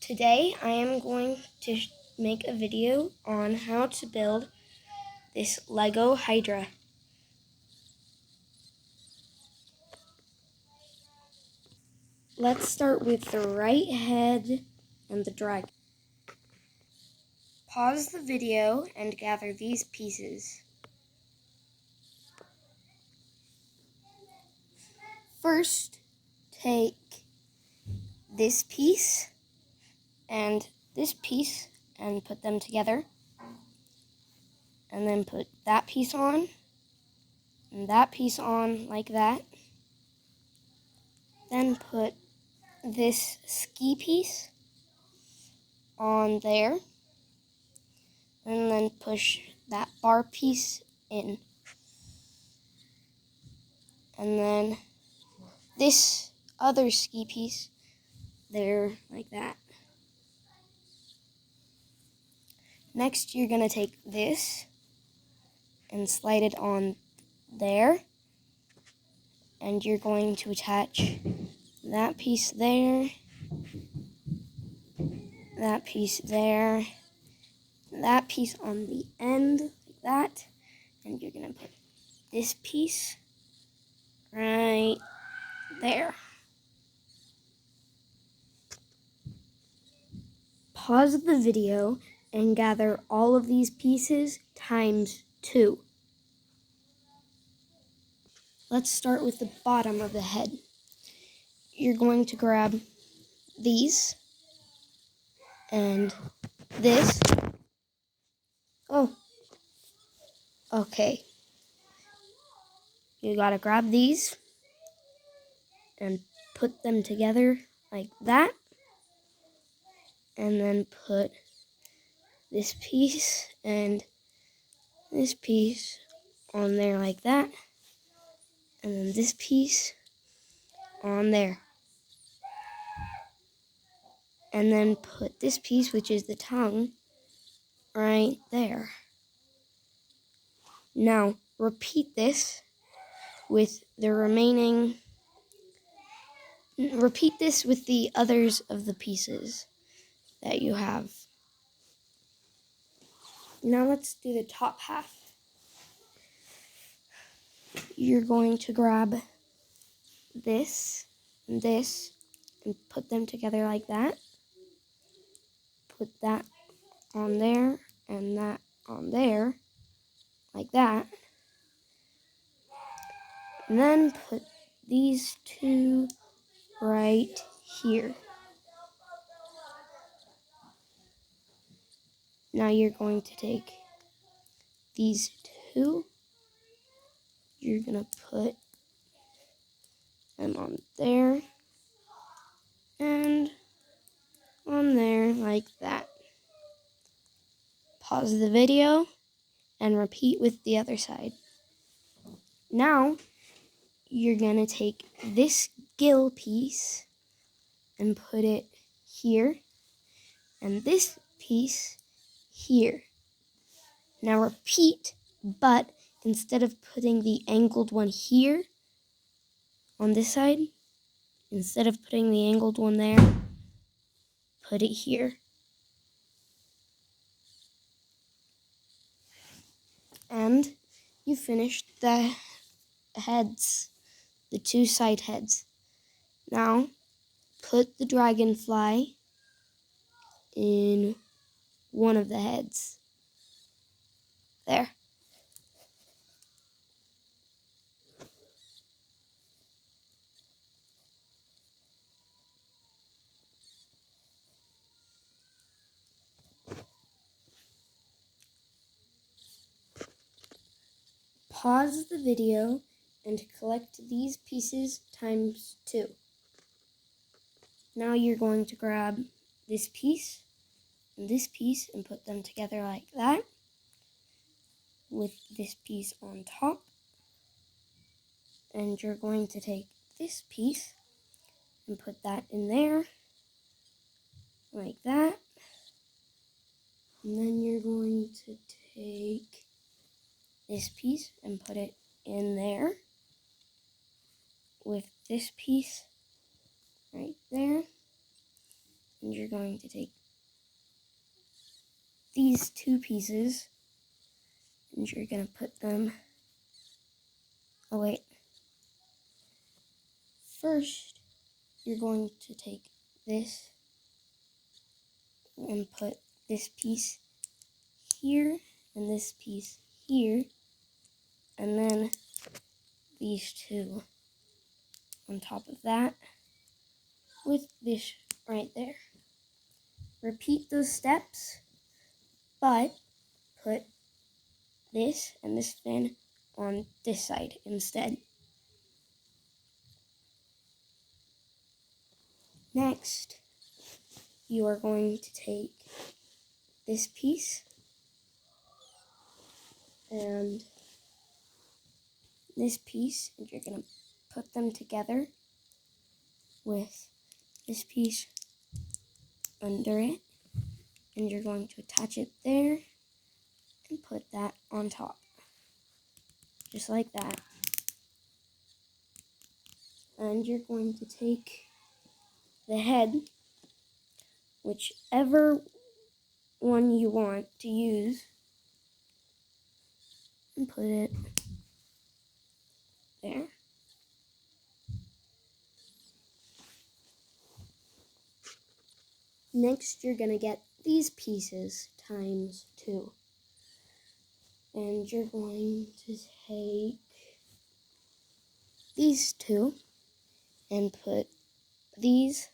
Today I am going to make a video on how to build this Lego hydra. Let's start with the right head and the dragon. Pause the video and gather these pieces. First, take this piece and put them together. And then put that piece on and that piece on like that. Then put this ski piece on there. And then push that bar piece in. And then this other ski piece there like that. Next, you're going to take this and slide it on there. And you're going to attach that piece there, that piece there, that piece on the end like that. And you're going to put this piece right there. Pause the video and gather all of these pieces times 2. Let's start with the bottom of the head. You're going to grab these and this. Oh, okay. You gotta grab these and put them together like that. And then put this piece and this piece on there like that. And then this piece on there. And then put this piece, which is the tongue, right there. Now, repeat this with the others of the pieces that you have. Now let's do the top half. You're going to grab this and this and put them together like that. Put that on there and that on there like that. And then put these two right here. Now you're going to take these two. You're going to put them on there and on there like that. Pause the video and repeat with the other side. Now you're going to take this gill piece and put it here and this piece here. Now repeat, but instead of putting the angled one here on this side, instead of putting the angled one there, put it here. And you finished the heads, the two side heads. Now put the dragonfly in one of the heads. There. Pause the video and collect these pieces times 2. Now you're going to grab this piece and put them together like that with this piece on top. And you're going to take this piece and put that in there like that. And then you're going to take this piece and put it in there with this piece right there. And you're going to take these two pieces and you're going to put them, oh wait, first you're going to take this and put this piece here and this piece here, and then these two on top of that with this right there. Repeat those steps, but put this and this fin on this side instead. Next, you are going to take this piece and this piece, and you're going to put them together with this piece under it, and you're going to attach it there and put that on top, just like that. And you're going to take the head, whichever one you want to use, and put it there. Next, you're going to get these pieces times 2. And you're going to take these two and put these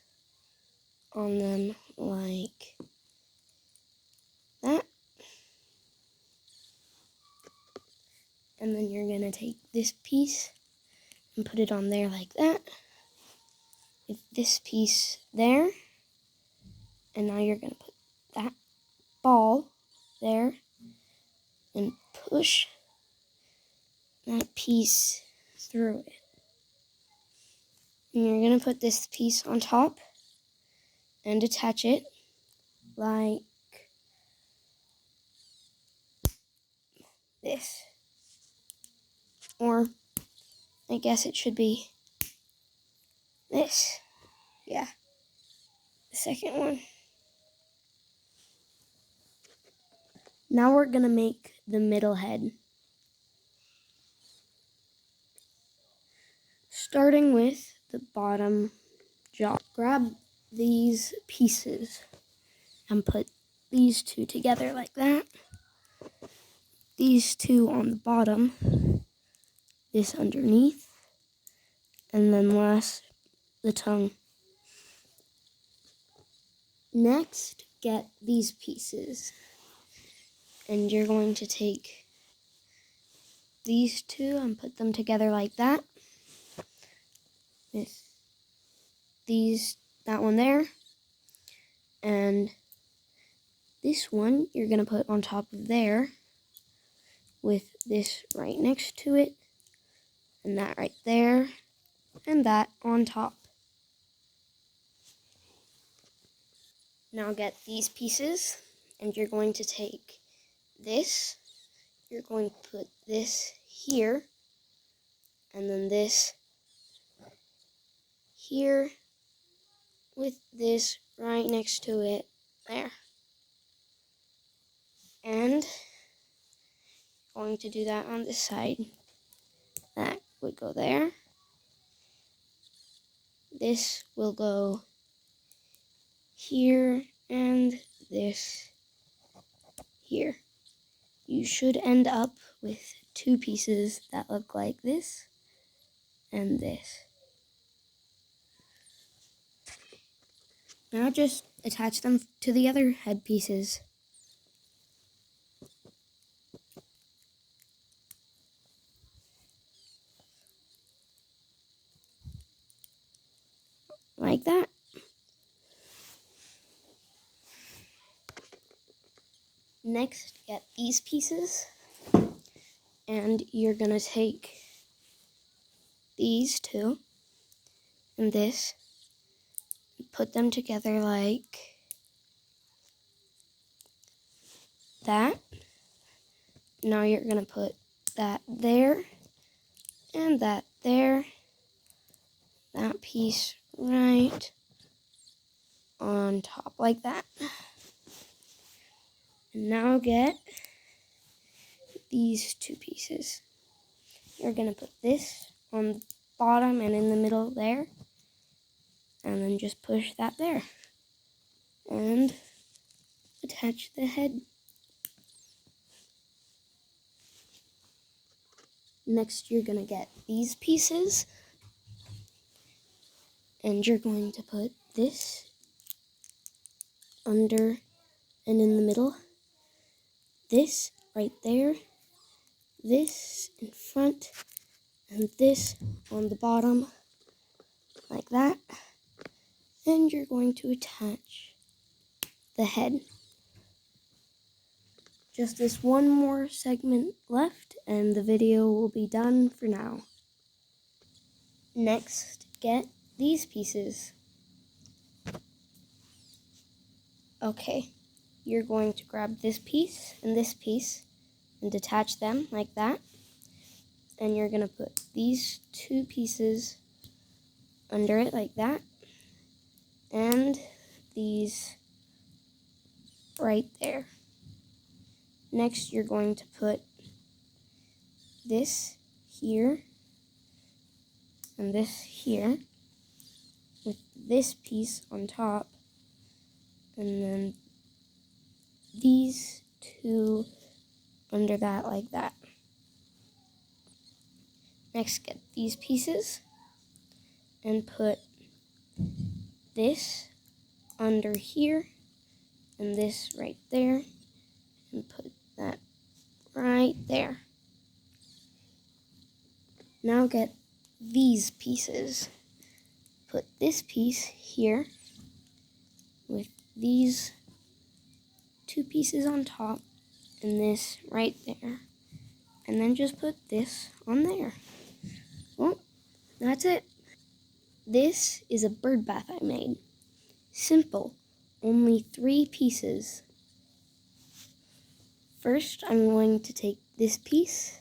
on them like that. And then you're going to take this piece and put it on there like that, with this piece there. And now you're going to put that ball there and push that piece through it. And you're going to put this piece on top and attach it like this. Or I guess it should be this. Yeah, the second one. Now we're going to make the middle head. Starting with the bottom jaw. Grab these pieces and put these two together like that. These two on the bottom, this underneath, and then last, the tongue. Next, get these pieces, and you're going to take these two and put them together like that. With these, that one there, and this one you're going to put on top of there, with this right next to it, and that right there, and that on top. Now get these pieces, and you're going to take this, you're going to put this here, and then this here, with this right next to it, there. And going to do that on this side. That would go there. This will go here, and this here. You should end up with two pieces that look like this and this. Now just attach them to the other head pieces. Like that. Next, get these pieces, and you're going to take these two and this, and put them together like that. Now you're going to put that there, and that there, that piece right on top like that. And now get these two pieces. You're going to put this on the bottom and in the middle there. And then just push that there. And attach the head. Next, you're going to get these pieces. And you're going to put this under and in the middle. This right there. This in front. And this on the bottom. Like that. And you're going to attach the head. Just this one more segment left and the video will be done for now. Next, get these pieces. Okay, you're going to grab this piece and attach them like that. And you're going to put these two pieces under it like that. And these right there. Next, you're going to put this here and this here with this piece on top, and then these two under that like that. Next, get these pieces and put this under here and this right there and put that right there. Now get these pieces. Put this piece here with these two pieces on top and this right there. And then just put this on there. Well, that's it. This is a bird bath I made. Simple, only 3 pieces. First, I'm going to take this piece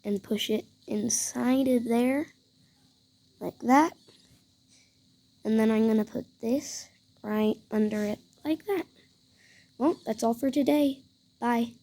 and push it inside of there, like that. And then I'm going to put this right under it, like that. Well, that's all for today. Bye.